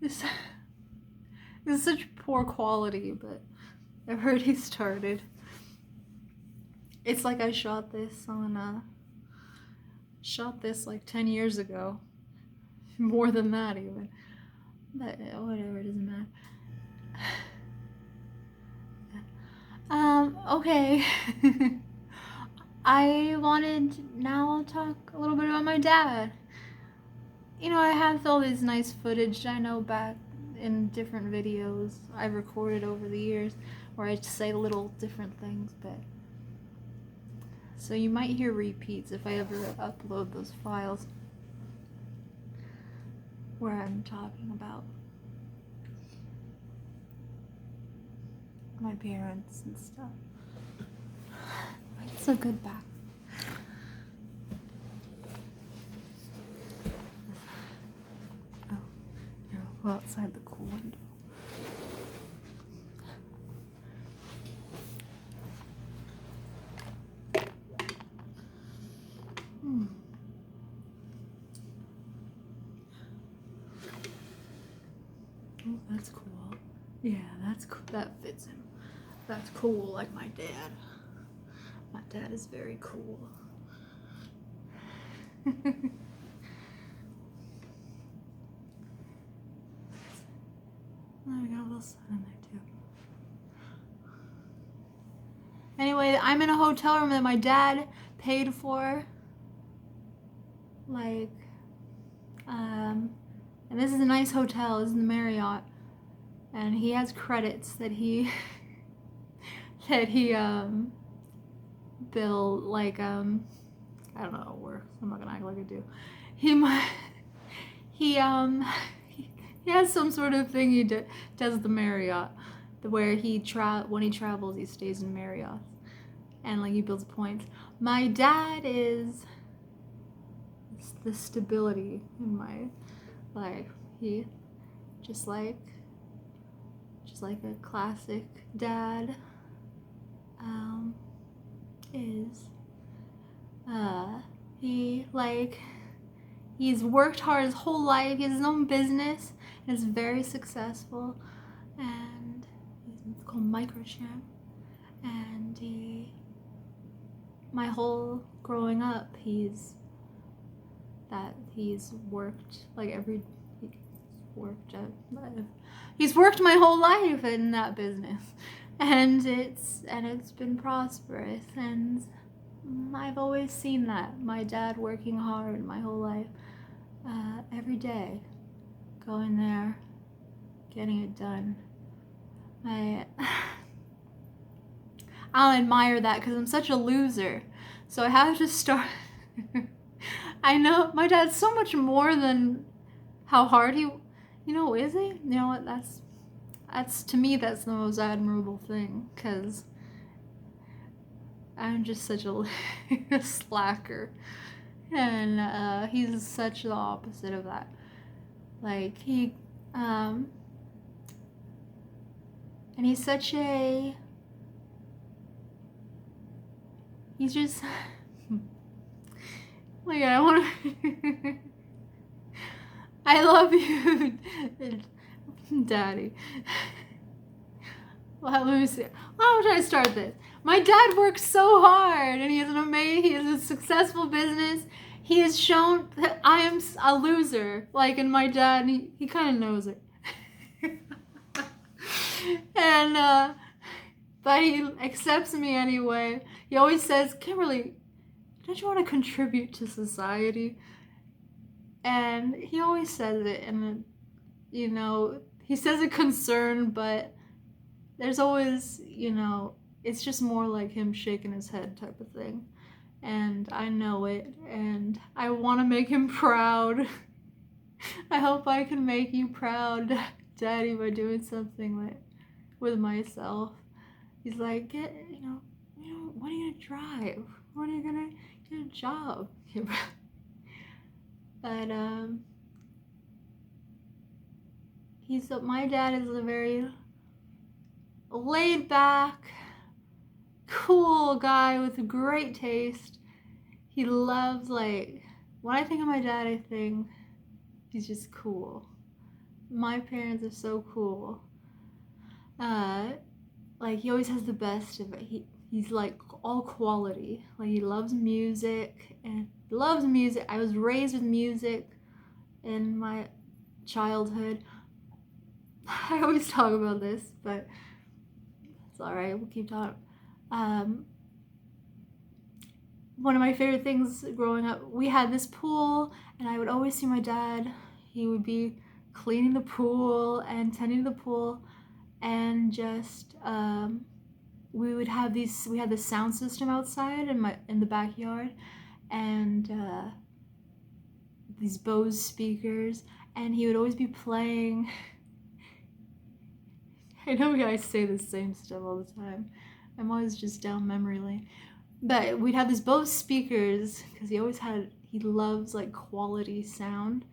This, this is such poor quality, but I've already started. It's like I shot this like 10 years ago. More than that even. But whatever, it doesn't matter. Okay. I wanted now to talk a little bit about my dad. You know, I have all this nice footage I know back in different videos I've recorded over the years where I just say little different things, but so you might hear repeats if I ever upload those files where I'm talking about my parents and stuff. It's a good back. Oh, here, we'll go outside the cool window. Oh, that's cool. Yeah, that's cool. That fits him. That's cool, like my dad. My dad is very cool. Oh, we got a little sun in there too. Anyway, I'm in a hotel room that my dad paid for. Like, and this is a nice hotel. This is the Marriott, and he has credits that he bill, like, I don't know how it works. I'm not gonna act like I do. He has some sort of thing he does at the Marriott, where when he travels, he stays in Marriott, and like he builds points. My dad is the stability in my life. He just like a classic dad is. He's worked hard his whole life. He has his own business and is very successful. And he's called Microchip. And my whole growing up, he's worked he's worked my whole life in that business, and it's been prosperous, and I've always seen that. My dad working hard my whole life, every day, going there, getting it done. I'll admire that because I'm such a loser, so I have to start. I know my dad's so much more than how hard he, is he? You know what? That's to me, that's the most admirable thing, because I'm just such a slacker, and he's such the opposite of that. Like and he's such a, he's just. Like, I want to. I love you, Daddy. Well, let me see. How should I start this? My dad works so hard, and he has a successful business. He has shown that I am a loser. Like, and my dad, he kind of knows it. And but he accepts me anyway. He always says, Kimberly, don't you want to contribute to society? And he always says it, and he says it concerned, but there's always, it's just more like him shaking his head type of thing. And I know it, and I want to make him proud. I hope I can make you proud, Daddy, by doing something with myself. He's like, when are you gonna drive? When are you gonna get a job? But my dad is a very laid back, cool guy with great taste. He loves, when I think of my dad, I think he's just cool. my parents are so cool. Like he always has the best of it. He's like all quality. Like he loves music and loves music. I was raised with music in my childhood. I always talk about this, but it's all right. We'll keep talking. One of my favorite things growing up, we had this pool, and I would always see my dad. He would be cleaning the pool and tending the pool, and just we would have these. We had the sound system outside in the backyard, and these Bose speakers, and he would always be playing. I know you guys say the same stuff all the time. I'm always just down memory lane. But we'd have these Bose speakers because he loves like quality sound.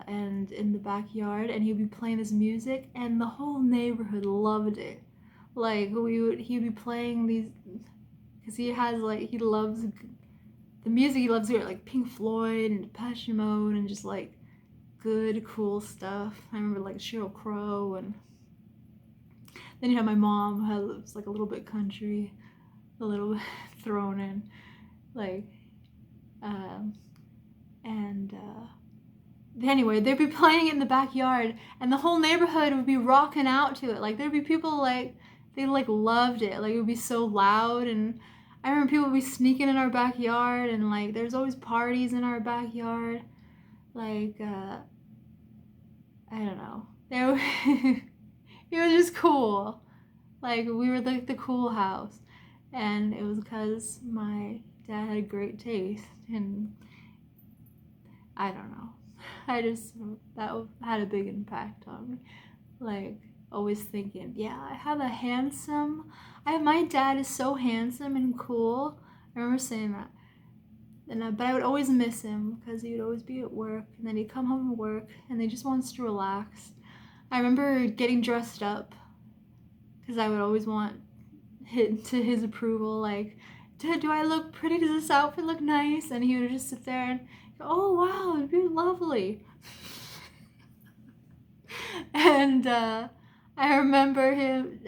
And in the backyard, and he'd be playing this music, and the whole neighborhood loved it. Like he'd be playing these because he loves the music. He loves to hear like Pink Floyd and Depeche Mode and just like good cool stuff. I remember like Sheryl Crow, and then you have my mom who was like a little bit country, a little bit thrown in, like, anyway, they'd be playing it in the backyard, and the whole neighborhood would be rocking out to it. Like there'd be people like they like loved it. Like it would be so loud, and I remember people would be sneaking in our backyard, and like there's always parties in our backyard. Like I don't know. It was just cool. Like we were like the cool house, and it was because my dad had great taste, and I don't know. That had a big impact on me. Like always thinking, yeah, my dad is so handsome and cool. I remember saying that. But I would always miss him because he would always be at work, and then he'd come home from work and he just wants to relax. I remember getting dressed up because I would always want his approval, like, do I look pretty? Does this outfit look nice? And he would just sit there and go, oh wow, you're lovely. And I remember him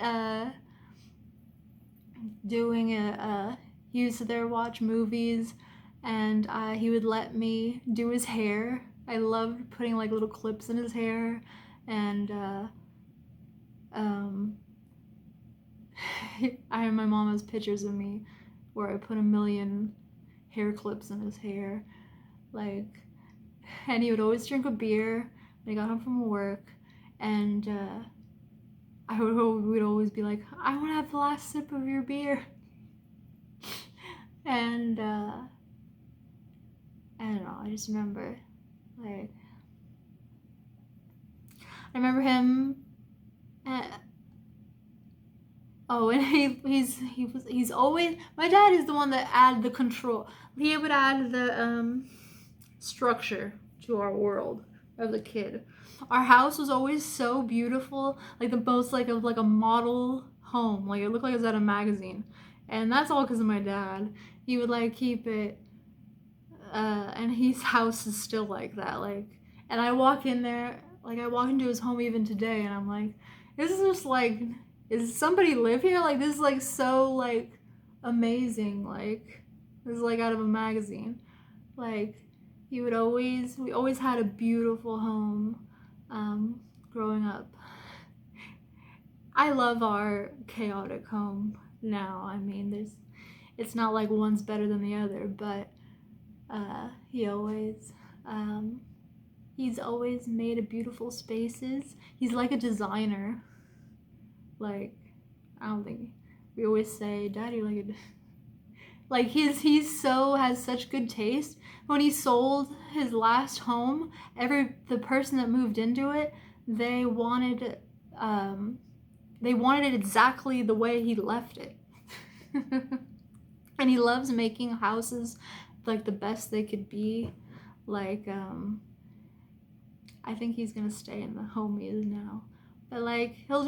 doing he used to there watch movies, and he would let me do his hair. I loved putting like little clips in his hair, and my mom has pictures of me where I put a million hair clips in his hair, like, and he would always drink a beer when he got home from work, and we'd always be like, I want to have the last sip of your beer. And I don't know, I just remember, like, I remember him. And he's always, my dad is the one that added the control. He would add the structure to our world as a kid. Our house was always so beautiful, like the most like a model home. Like it looked like it was at a magazine, and that's all because of my dad. He would like keep it, and his house is still like that. Like, and I walk in there, like I walk into his home even today, and I'm like, this is just like, is somebody live here? Like this is like so like amazing. Like this is like out of a magazine. Like we always had a beautiful home growing up. I love our chaotic home now. I mean, it's not like one's better than the other, but he's always made a beautiful spaces. He's like a designer. Like, I don't think, we always say, Daddy, like he's so has such good taste. When he sold his last home, the person that moved into it, they wanted it exactly the way he left it. And he loves making houses like the best they could be. Like I think he's gonna stay in the home he is now. But like he'll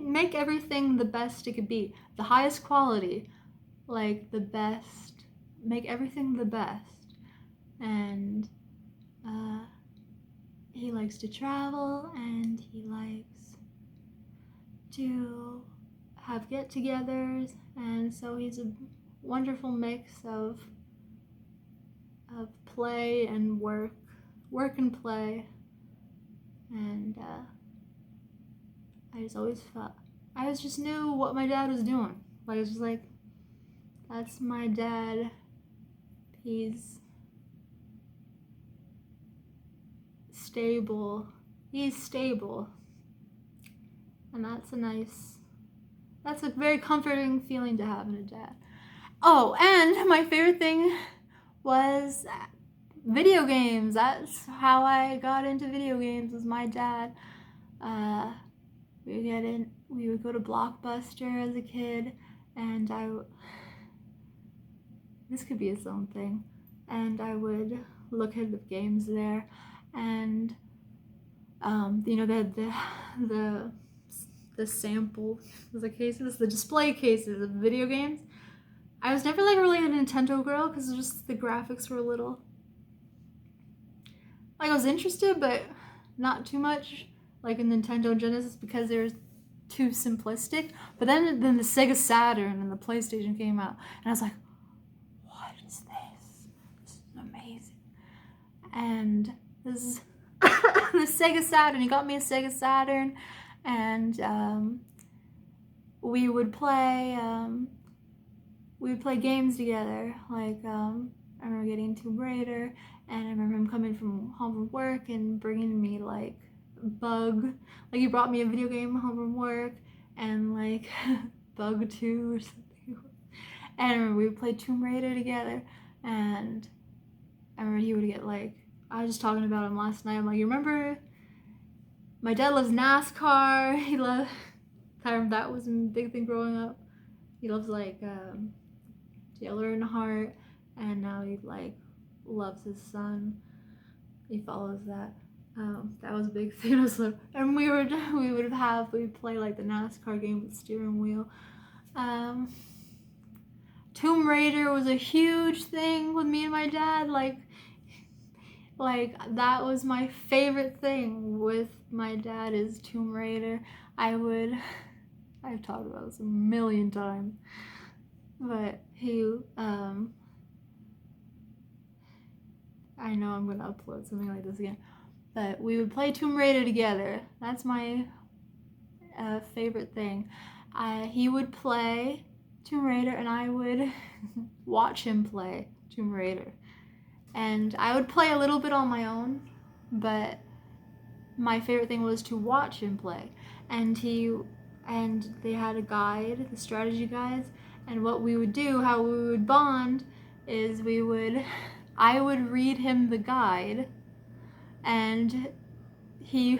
make everything the best it could be, the highest quality, like the best, make everything the best. And he likes to travel, and he likes to have get-togethers, and so he's a wonderful mix of play and work and play. And I just knew what my dad was doing. Like, it's just like, that's my dad. He's stable. He's stable. And that's a very comforting feeling to have in a dad. Oh, and my favorite thing was video games. That's how I got into video games, was my dad. We would go to Blockbuster as a kid, and this could be its own thing, and I would look at the games there, and the sample, the cases, the display cases of video games. I was never like really a Nintendo girl because just the graphics were a little, like, I was interested, but not too much, like in Nintendo Genesis, because they're too simplistic. But then the Sega Saturn and the PlayStation came out, and I was like, what is this? This is amazing. And this is the Sega Saturn. He got me a Sega Saturn, and we would play games together. Like, I remember getting Tomb Raider, and I remember him coming home from work and bringing me like Bug. Like, he brought me a video game home from work, and like Bug 2 or something. And I remember we would play Tomb Raider together, and I remember he would get like, I was just talking about him last night. I'm like, you remember my dad loves NASCAR. That was a big thing growing up. He loves like Dale Earnhardt, and now he like loves his son. He follows that. That was a big thing. And we'd play like the NASCAR game with steering wheel. Tomb Raider was a huge thing with me and my dad. Like that was my favorite thing with my dad, is Tomb Raider. I've talked about this a million times, but I know I'm gonna upload something like this again, but we would play Tomb Raider together. That's my favorite thing. He would play Tomb Raider, and I would watch him play Tomb Raider. And I would play a little bit on my own, but my favorite thing was to watch him play. And they had a guide, the strategy guides, and what we would do, how we would bond, is I would read him the guide, and he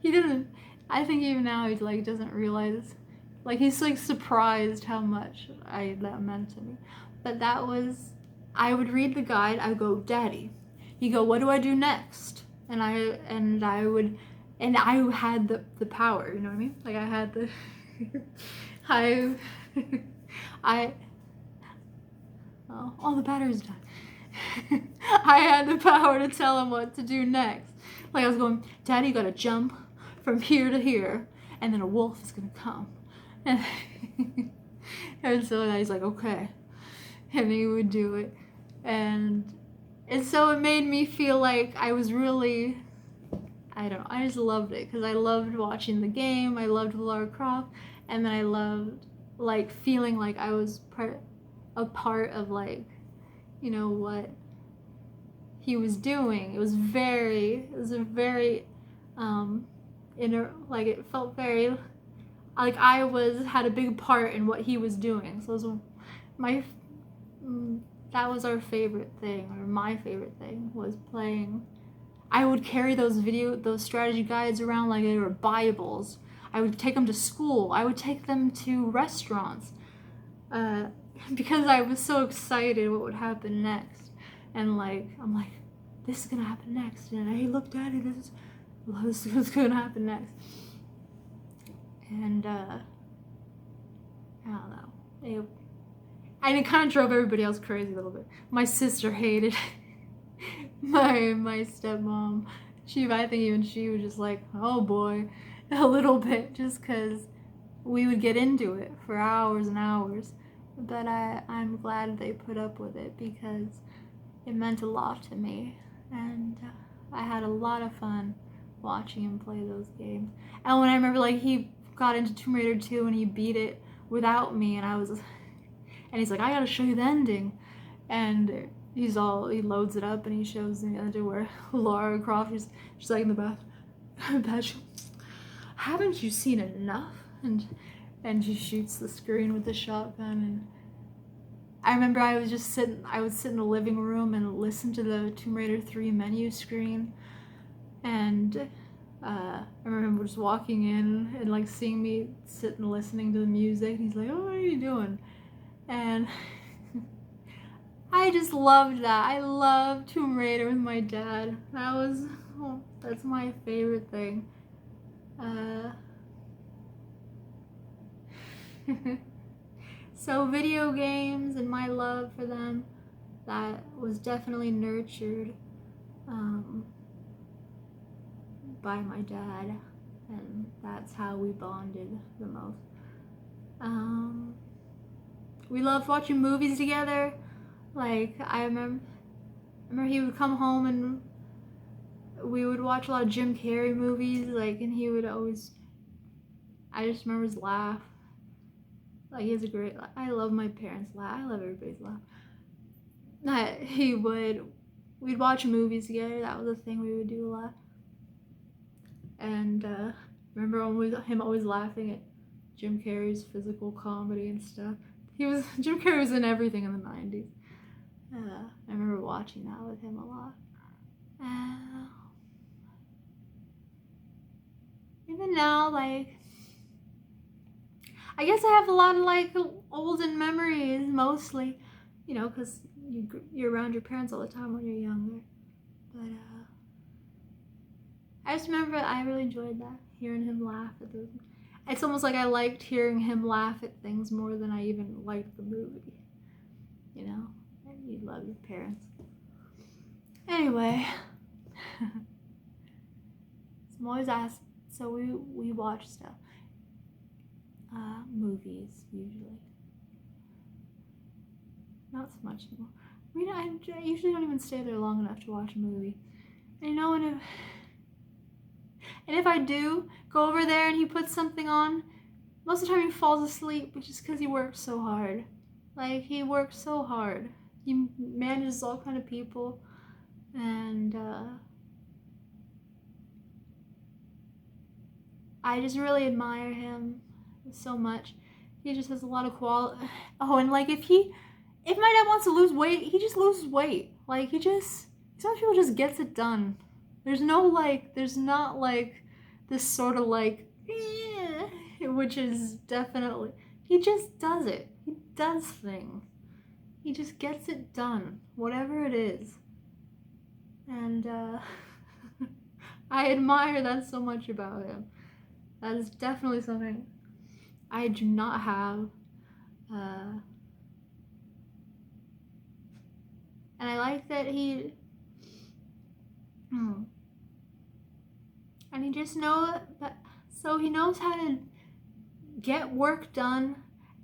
didn't, I think even now he like doesn't realize, like he's like surprised how much that meant to me. But I would read the guide, I would go, Daddy. He'd go, what do I do next? And I had the power, you know what I mean? Like I had the, oh, the battery's done. I had the power to tell him what to do next. Like I was going, Daddy, you gotta jump from here to here, and then a wolf is gonna come. And so he's like, okay. And he would do it. And so it made me feel like I was really, I don't know, I just loved it, because I loved watching the game, I loved Lara Croft, and then I loved like feeling like I was a part of like, you know, what he was doing. It was a very like it felt very like I had a big part in what he was doing. So it was that was our favorite thing, or my favorite thing, was playing. I would carry those strategy guides around like they were Bibles. I would take them to school. I would take them to restaurants, because I was so excited what would happen next. And like, I'm like, this is gonna happen next. And hey, look, Daddy, this is what's gonna happen next. And I don't know. And it kind of drove everybody else crazy a little bit. My sister hated my stepmom, I think even she was just like, oh boy, a little bit, just because we would get into it for hours and hours. But I'm glad they put up with it because it meant a lot to me. And I had a lot of fun watching him play those games. And when I remember, like, he got into Tomb Raider 2 and he beat it without me, and and he's like, I gotta show you the ending. And he loads it up and he shows the ending where Lara Croft she's like in the bath. Haven't you seen enough? And she shoots the screen with the shotgun. And I remember I would sit in the living room and listen to the Tomb Raider 3 menu screen. And I remember just walking in and like seeing me sitting listening to the music. And he's like, oh, what are you doing? And I just loved that. I love Tomb Raider with my dad. That's my favorite thing. So video games and my love for them, that was definitely nurtured by my dad, and that's how we bonded the most. We loved watching movies together. Like, I remember he would come home and we would watch a lot of Jim Carrey movies, like, and he would always, I just remember his laugh. Like, he has a great, I love my parents' laugh. I love everybody's laugh. We'd watch movies together. That was a thing we would do a lot. And remember him always laughing at Jim Carrey's physical comedy and stuff. Jim Carrey was in everything in the 90s. I remember watching that with him a lot. Even now, like, I guess I have a lot of like olden memories, mostly, you know, because you're around your parents all the time when you're younger. But I just remember I really enjoyed that, hearing him laugh at those. It's almost like I liked hearing him laugh at things more than I even liked the movie. You know, you love your parents. Anyway, I'm always asked. So we watch stuff. Movies usually. Not so much anymore. I usually don't even stay there long enough to watch a movie. And you know, and if I do go over there and he puts something on, most of the time he falls asleep, which is because he works so hard. Like, he works so hard. He manages all kind of people, and I just really admire him so much. He just has a lot of quality. Oh, and like, if my dad wants to lose weight, he just loses weight. Like, some people just gets it done. There's not like this sort of like, which is definitely, he just does it. He does things. He just gets it done, whatever it is. And I admire that so much about him. That is definitely something I do not have. And I like that he just knows that, so he knows how to get work done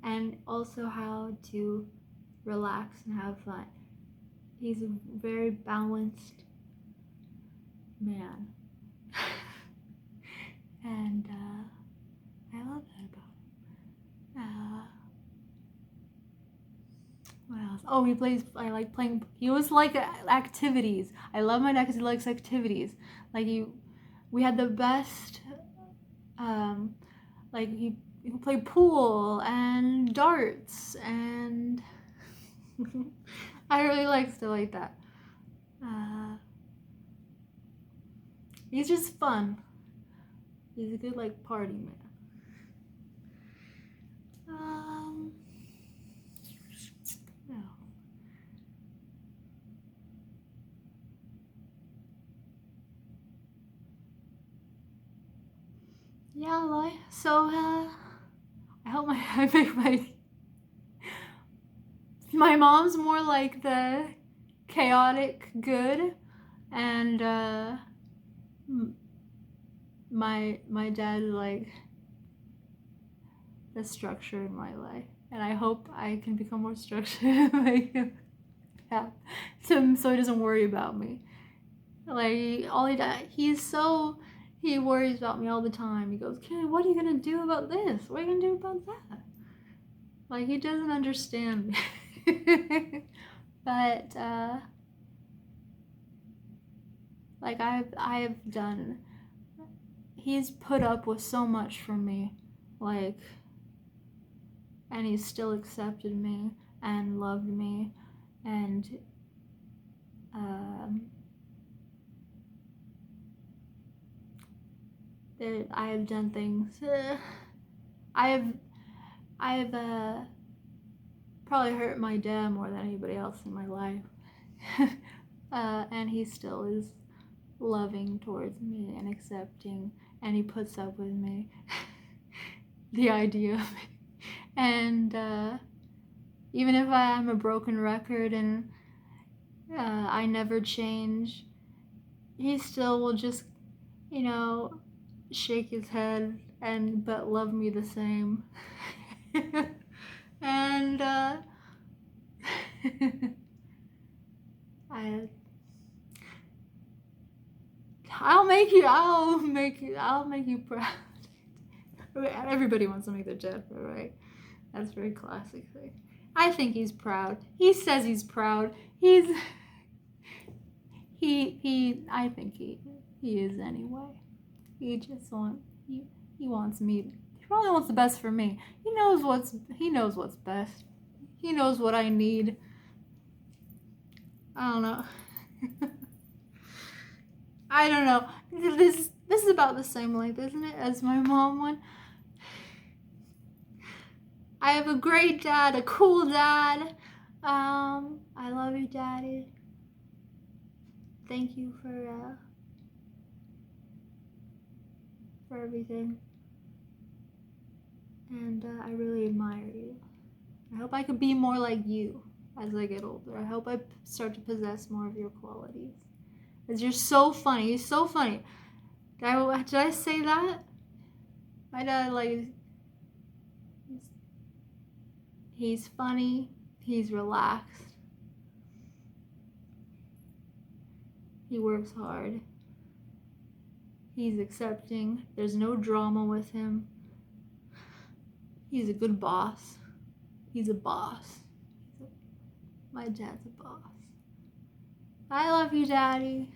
and also how to relax and have fun. He's a very balanced man. And I love that about him. What else? Oh, I like playing, he always like activities. I love my dad because he likes activities. Like, we had the best, like, he could play pool and darts, and I really like stuff like that. He's just fun. He's a good, like, party man. No. Yeah, like, so, I hope I make my mom's more like the chaotic good, and my dad is like the structure in my life, and I hope I can become more structured and make him happy, so he doesn't worry about me. Like all he worries about me all the time. He goes, "Kenny, what are you gonna do about this? What are you gonna do about that?" Like he doesn't understand me. But like I've done. He's put up with so much from me, like, and he's still accepted me and loved me, and that I have done things. I have probably hurt my dad more than anybody else in my life, and he still is loving towards me and accepting, and he puts up with me. The idea of it. And even if I'm a broken record and I never change, he still will just, shake his head but love me the same. And I'll make you proud. Everybody wants to make their dad proud, right? That's a very classic thing. I think he's proud. He says he's proud. I think he is anyway. He wants me. He probably wants the best for me. He knows what's best. He knows what I need. I don't know. I don't know. This is about the same length, isn't it, as my mom one? I have a great dad, a cool dad. I love you, Daddy. Thank you for everything. And I really admire you. I hope I could be more like you as I get older. I hope I start to possess more of your qualities. Because you're so funny. He's so funny. Did I say that? My dad, like, he's funny. He's relaxed. He works hard. He's accepting. There's no drama with him. He's a good boss. He's a boss. My dad's a boss. I love you, Daddy.